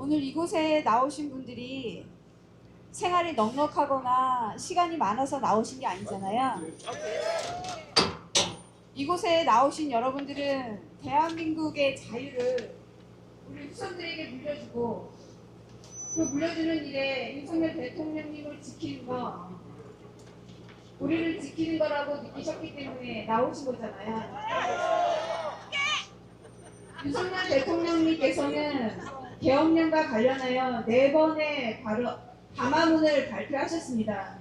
오늘 이곳에 나오신 분들이 생활이 넉넉하거나 시간이 많아서 나오신 게 아니잖아요. 이곳에 나오신 여러분들은 대한민국의 자유를 우리 후손들에게 물려주고 그 물려주는 일에 윤석열 대통령님을 지키는 거, 우리를 지키는 거라고 느끼셨기 때문에 나오신 거잖아요. 윤석열 대통령님께서는 계엄령과 관련하여 4번의 담화문을 발표하셨습니다.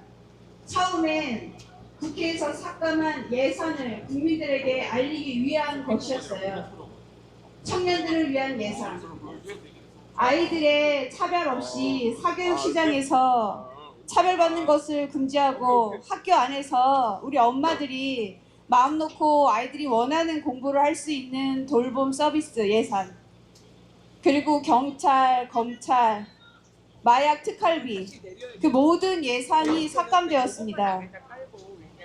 처음엔 국회에서 삭감한 예산을 국민들에게 알리기 위한 것이었어요. 청년들을 위한 예산. 아이들의 차별 없이 사교육 시장에서 차별받는 것을 금지하고 학교 안에서 우리 엄마들이 마음 놓고 아이들이 원하는 공부를 할 수 있는 돌봄 서비스 예산, 그리고 경찰, 검찰, 마약 특활비, 그 모든 예산이 삭감되었습니다.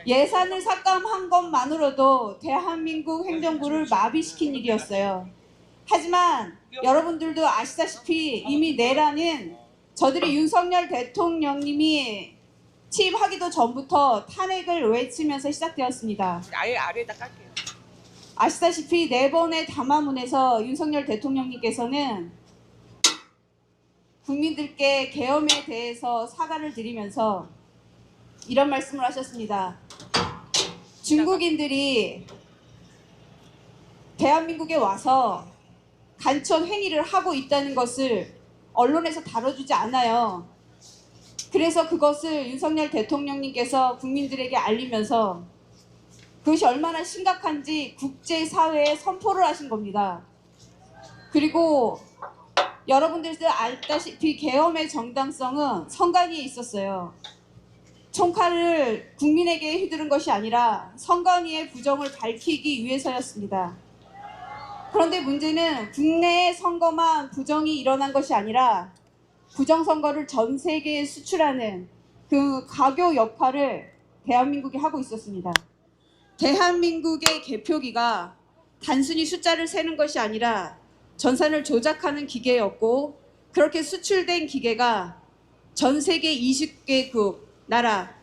예산을 삭감한 것만으로도 대한민국 행정부를 마비시킨 일이었어요. 하지만 여러분들도 아시다시피 이미 내란은 저들이 윤석열 대통령님이 취임하기도 전부터 탄핵을 외치면서 시작되었습니다. 아예 아래에다 깔게요. 아시다시피 4번의 담화문에서 윤석열 대통령님께서는 국민들께 계엄에 대해서 사과를 드리면서 이런 말씀을 하셨습니다. 중국인들이 대한민국에 와서 간첩 행위를 하고 있다는 것을 언론에서 다뤄주지 않아요. 그래서 그것을 윤석열 대통령님께서 국민들에게 알리면서 그것이 얼마나 심각한지 국제사회에 선포를 하신 겁니다. 그리고 여러분들도 알다시피 계엄의 정당성은 선관위에 있었어요. 총칼을 국민에게 휘두른 것이 아니라 선관위의 부정을 밝히기 위해서였습니다. 그런데 문제는 국내의 선거만 부정이 일어난 것이 아니라 부정선거를 전 세계에 수출하는 그 가교 역할을 대한민국이 하고 있었습니다. 대한민국의 개표기가 단순히 숫자를 세는 것이 아니라 전산을 조작하는 기계였고, 그렇게 수출된 기계가 전 세계 20개국 나라,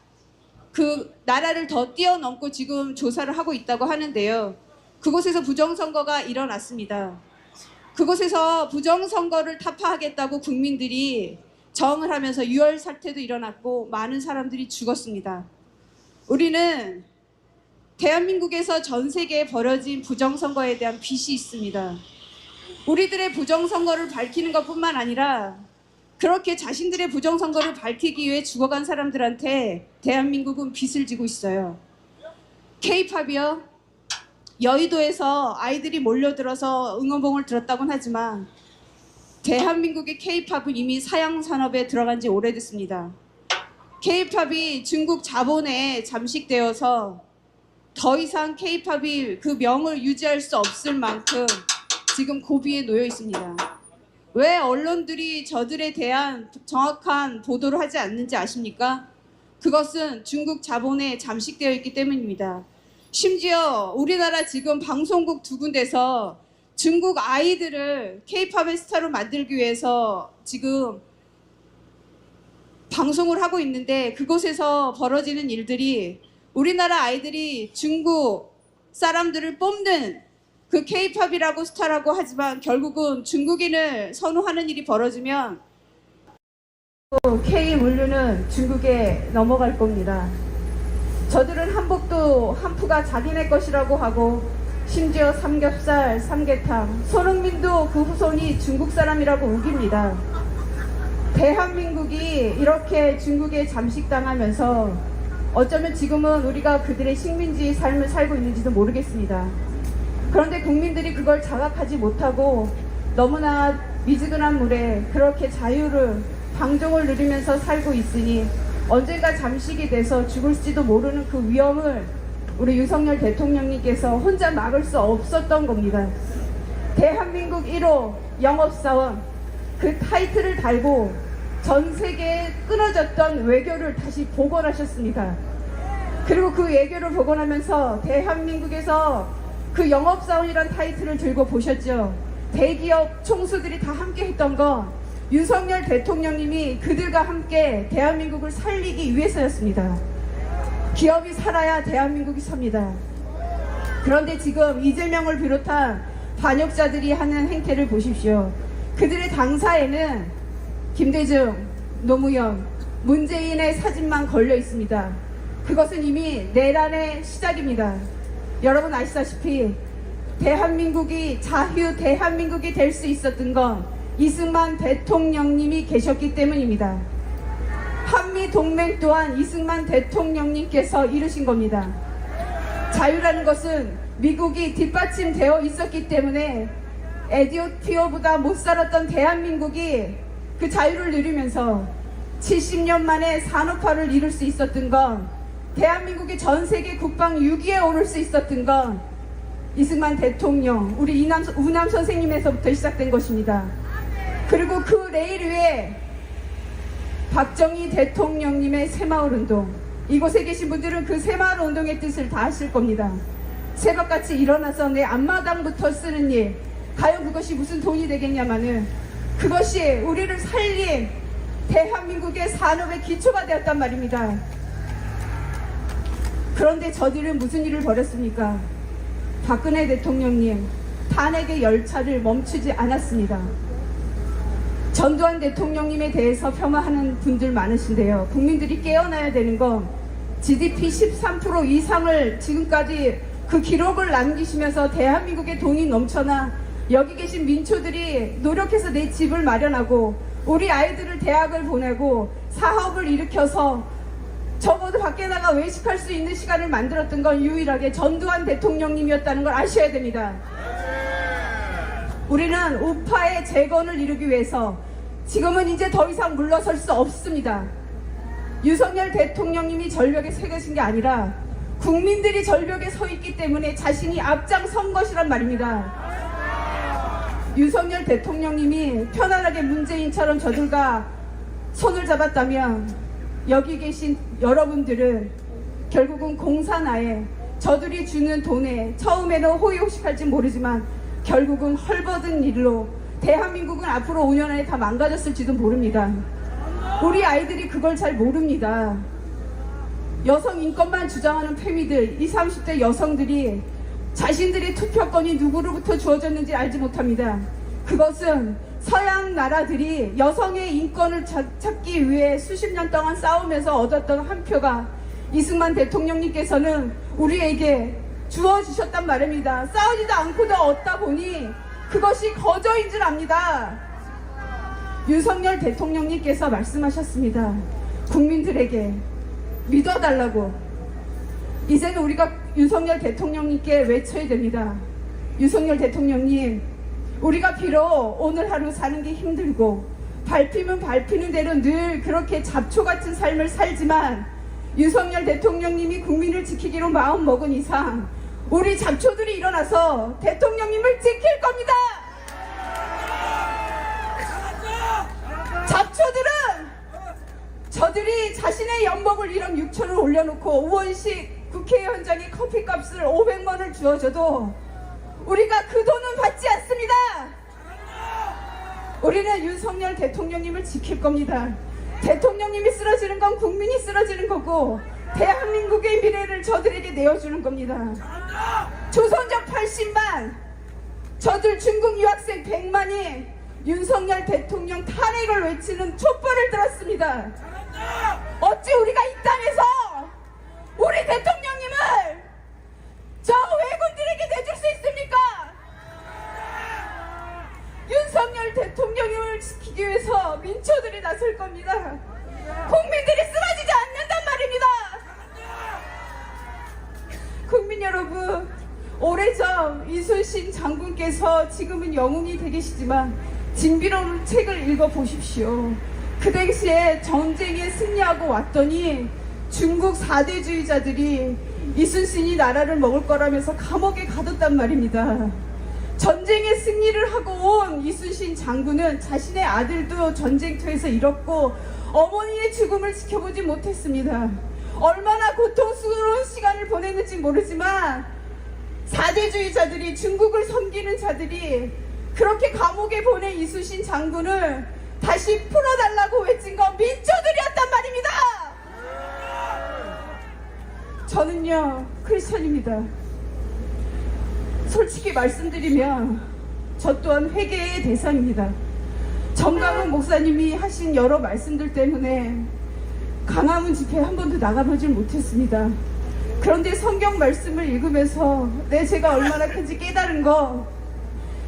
그 나라를 더 뛰어넘고 지금 조사를 하고 있다고 하는데요. 그곳에서 부정선거가 일어났습니다. 그곳에서 부정선거를 타파하겠다고 국민들이 저항을 하면서 유혈 사태도 일어났고 많은 사람들이 죽었습니다. 우리는 대한민국에서 전 세계에 벌어진 부정선거에 대한 빚이 있습니다. 우리들의 부정선거를 밝히는 것뿐만 아니라 그렇게 자신들의 부정선거를 밝히기 위해 죽어간 사람들한테 대한민국은 빚을 지고 있어요. K-팝이요. 여의도에서 아이들이 몰려들어서 응원봉을 들었다고는 하지만 대한민국의 K-팝은 이미 사양산업에 들어간 지 오래됐습니다. K-팝이 중국 자본에 잠식되어서 더 이상 K-팝이 그 명을 유지할 수 없을 만큼 지금 고비에 놓여 있습니다. 왜 언론들이 저들에 대한 정확한 보도를 하지 않는지 아십니까? 그것은 중국 자본에 잠식되어 있기 때문입니다. 심지어 우리나라 지금 방송국 2군데서 중국 아이들을 K-팝의 스타로 만들기 위해서 지금 방송을 하고 있는데, 그곳에서 벌어지는 일들이 우리나라 아이들이 중국 사람들을 뽑는 그 K-팝이라고 스타라고 하지만 결국은 중국인을 선호하는 일이 벌어지면 K-물류는 중국에 넘어갈 겁니다. 저들은 한복도 한푸가 자기네 것이라고 하고, 심지어 삼겹살, 삼계탕, 손흥민도 그 후손이 중국 사람이라고 우깁니다. 대한민국이 이렇게 중국에 잠식당하면서 어쩌면 지금은 우리가 그들의 식민지 삶을 살고 있는지도 모르겠습니다. 그런데 국민들이 그걸 자각하지 못하고 너무나 미지근한 물에 그렇게 자유를, 방종을 누리면서 살고 있으니 언젠가 잠식이 돼서 죽을지도 모르는 그 위험을 우리 윤석열 대통령님께서 혼자 막을 수 없었던 겁니다. 대한민국 1호 영업사원, 그 타이틀을 달고 전 세계에 끊어졌던 외교를 다시 복원하셨습니다. 그리고 그 외교를 복원하면서 대한민국에서 그 영업사원이란 타이틀을 들고 보셨죠. 대기업 총수들이 다 함께 했던 건 윤석열 대통령님이 그들과 함께 대한민국을 살리기 위해서였습니다. 기업이 살아야 대한민국이 삽니다. 그런데 지금 이재명을 비롯한 반역자들이 하는 행태를 보십시오. 그들의 당사에는 김대중, 노무현, 문재인의 사진만 걸려 있습니다. 그것은 이미 내란의 시작입니다. 여러분 아시다시피 대한민국이 자유 대한민국이 될 수 있었던 건 이승만 대통령님이 계셨기 때문입니다. 한미동맹 또한 이승만 대통령님께서 이루신 겁니다. 자유라는 것은 미국이 뒷받침되어 있었기 때문에 에티오피아보다 못 살았던 대한민국이 그 자유를 누리면서 70년 만에 산업화를 이룰 수 있었던 건, 대한민국이 전 세계 국방 6위에 오를 수 있었던 건 이승만 대통령, 우리 우남 선생님에서부터 시작된 것입니다. 그리고 그 레일 위에 박정희 대통령님의 새마을운동, 이곳에 계신 분들은 그 새마을운동의 뜻을 다 아실 겁니다. 새벽같이 일어나서 내 앞마당부터 쓰는 일, 과연 그것이 무슨 돈이 되겠냐마는 그것이 우리를 살린 대한민국의 산업의 기초가 되었단 말입니다. 그런데 저들은 무슨 일을 벌였습니까? 박근혜 대통령님 탄핵의 열차를 멈추지 않았습니다. 전두환 대통령님에 대해서 폄하하는 분들 많으신데요. 국민들이 깨어나야 되는 건 GDP 13% 이상을 지금까지 그 기록을 남기시면서 대한민국에 돈이 넘쳐나 여기 계신 민초들이 노력해서 내 집을 마련하고 우리 아이들을 대학을 보내고 사업을 일으켜서 적어도 밖에 나가 외식할 수 있는 시간을 만들었던 건 유일하게 전두환 대통령님이었다는 걸 아셔야 됩니다. 우리는 우파의 재건을 이루기 위해서 지금은 이제 더 이상 물러설 수 없습니다. 윤석열 대통령님이 절벽에 서 계신 게 아니라 국민들이 절벽에 서 있기 때문에 자신이 앞장선 것이란 말입니다. 윤석열 대통령님이 편안하게 문재인처럼 저들과 손을 잡았다면 여기 계신 여러분들은 결국은 공산화에 저들이 주는 돈에 처음에는 호의호식할지 모르지만 결국은 헐벗은 일로 대한민국은 앞으로 5년 안에 다 망가졌을지도 모릅니다. 우리 아이들이 그걸 잘 모릅니다. 여성 인권만 주장하는 페미들, 20, 30대 여성들이 자신들의 투표권이 누구로부터 주어졌는지 알지 못합니다. 그것은 서양 나라들이 여성의 인권을 찾기 위해 수십 년 동안 싸우면서 얻었던 한 표가 이승만 대통령님께서는 우리에게 주어주셨단 말입니다. 싸우지도 않고도 얻다 보니 그것이 거저인 줄 압니다. 윤석열 대통령님께서 말씀하셨습니다. 국민들에게 믿어달라고. 이제는 우리가 윤석열 대통령님께 외쳐야 됩니다. 윤석열 대통령님, 우리가 비록 오늘 하루 사는 게 힘들고 밟히면 밟히는 대로 늘 그렇게 잡초 같은 삶을 살지만 윤석열 대통령님이 국민을 지키기로 마음먹은 이상 우리 잡초들이 일어나서 대통령님을 지킬 겁니다. 잡초들은 저들이 자신의 연봉을 1억 6천을 올려놓고 우원식 국회의원장이 커피값을 500만원을 주어줘도 우리가 그 돈은 받지 않습니다. 우리는 윤석열 대통령님을 지킬 겁니다. 대통령님이 쓰러지는 건 국민이 쓰러지는 거고 대한민국의 미래를 저들에게 내어주는 겁니다. 조선족 80만, 저들 중국 유학생 100만이 윤석열 대통령 탄핵을 외치는 촛불을 들었습니다. 어찌 우리가 이 땅에서 우리 대통령님을 저 왜군들에게 내줄 수 있습니까? 윤석열 대통령님을 지키기 위해서 민초들이 나설 겁니다. 국민들이 쓰러지지 않는단 말입니다. 국민 여러분, 오래전 이순신 장군께서 지금은 영웅이 되계시지만 진비로운 책을 읽어보십시오. 그 당시에 전쟁에 승리하고 왔더니 중국 4대주의자들이 이순신이 나라를 먹을 거라면서 감옥에 가뒀단 말입니다. 전쟁에 승리를 하고 온 이순신 장군은 자신의 아들도 전쟁터에서 잃었고 어머니의 죽음을 지켜보지 못했습니다. 얼마나 고통스러운 시간을 보냈는지 모르지만 4대주의자들이, 중국을 섬기는 자들이 그렇게 감옥에 보낸 이순신 장군을 다시 풀어달라고 외친 건 민초들이었단 말입니다. 저는요 크리스천입니다. 솔직히 말씀드리면 저 또한 회개의 대상입니다. 정강훈 목사님이 하신 여러 말씀들 때문에 강화문 집회에 한 번도 나가보질 못했습니다. 그런데 성경 말씀을 읽으면서 제가 얼마나 큰지 깨달은 거,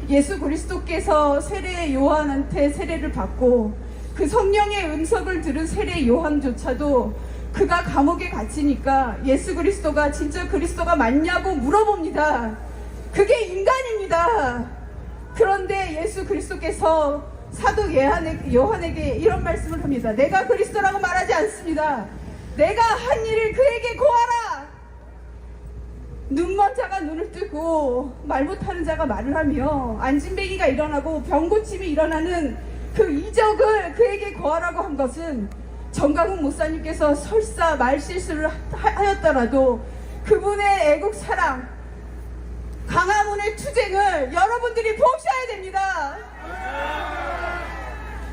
예수 그리스도께서 세례 요한한테 세례를 받고 그 성령의 음성을 들은 세례 요한조차도 그가 감옥에 갇히니까 예수 그리스도가 진짜 그리스도가 맞냐고 물어봅니다. 그게 인간입니다. 그런데 예수 그리스도께서 사도 요한에게 이런 말씀을 합니다. 내가 그리스도라고 말하지 않습니다. 내가 한 일을 그에게 고하라. 눈먼 자가 눈을 뜨고 말 못하는 자가 말을 하며 안진뱅이가 일어나고 병고침이 일어나는 그 이적을 그에게 고하라고 한 것은 정강훈 목사님께서 설사 말실수를 하였더라도 그분의 애국 사랑, 강화문의 투쟁을 여러분들이 보셔야 됩니다.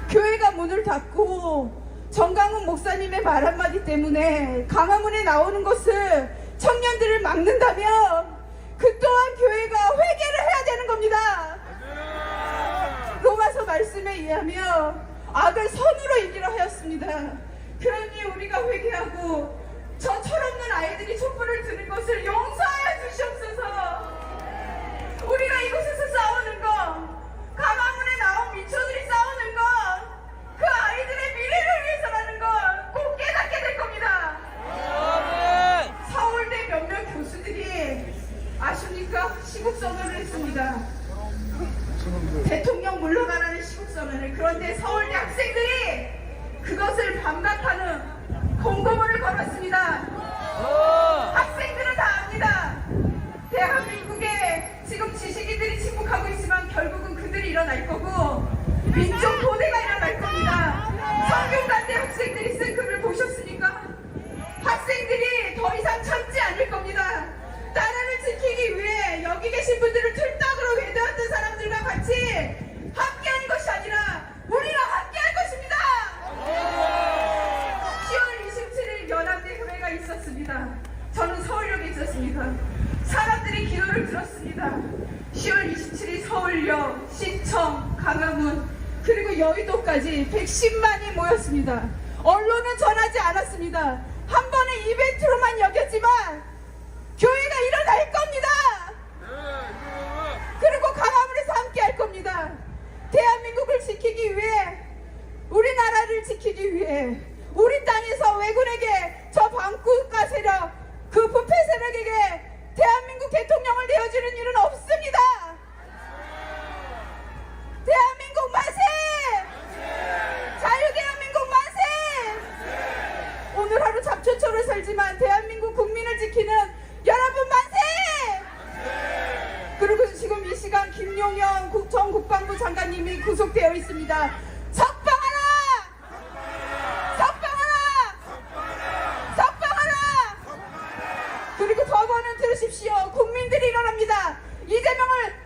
교회가 문을 닫고 정강훈 목사님의 말 한마디 때문에 강화문에 나오는 것을 청년들을 막는다면 그 또한 교회가 회개를 해야 되는 겁니다. 로마서 말씀에 의하면 악을 선으로 이기라 하였습니다. 그러니 우리가 회개하고 저 철없는 아이들이 촛불을 드는 것을 용서하여 주시옵소서. 우리가 이곳에서 싸우는 거, 강화문에 나온 민초들이 싸우는 거, 그 아이들의 미래를 위해서라는 걸 꼭 깨닫게 될 겁니다. 서울대 몇몇 교수들이 아십니까? 시국선언을 했습니다. 대통령 물러가라는 시국선언을. 그런데 서울대 학생들이 그것을 반박하는 공고문을 걸었습니다. 학생들은 다 압니다. 대한민국에 지금 지식인들이 침묵하고 있지만 결국은 그들이 일어날 거고 민족 고대가 일어날 겁니다. 성균관대 학생들이 쓴 글을 보셨습니까? 학생들이 더 이상 참지 않을 겁니다. 나라를 지키기 위해 여기 계신 분들을 틀딱으로 외대었던 사람들과 같이 함께하는 것이 아니라 우리랑 함께할 것입니다. 10월 27일 연합대 교회가 있었습니다. 저는 서울역에 있었습니다. 사람들이 기도를 들었습니다. 10월 27일 서울역, 시청, 강화문 그리고 여의도까지 110만이 모였습니다. 언론은 전하지 않았습니다. 한 번의 이벤트로만 여겼지만 교회가 일어날 겁니다. 그리고 강화문에서 함께 할 겁니다. 대한민국을 지키기 위해, 우리나라를 지키기 위해 우리 땅에서 왜군에게, 저 반국가 세력, 그 부패 세력에게 대한민국 대통령을 내어주는 일은 없습니다. 대한민국 만세! 자유대한민국 만세! 오늘 하루 잡초초를 살지만 대한민국 국민을 지키는 여러분 만세! 그리고 지금 이 시간 김용현 전 국방부 장관님이 구속되어 있습니다. 석방하라! 석방하라! 석방하라! 그리고 법원은 들으십시오. 국민들이 일어납니다. 이재명을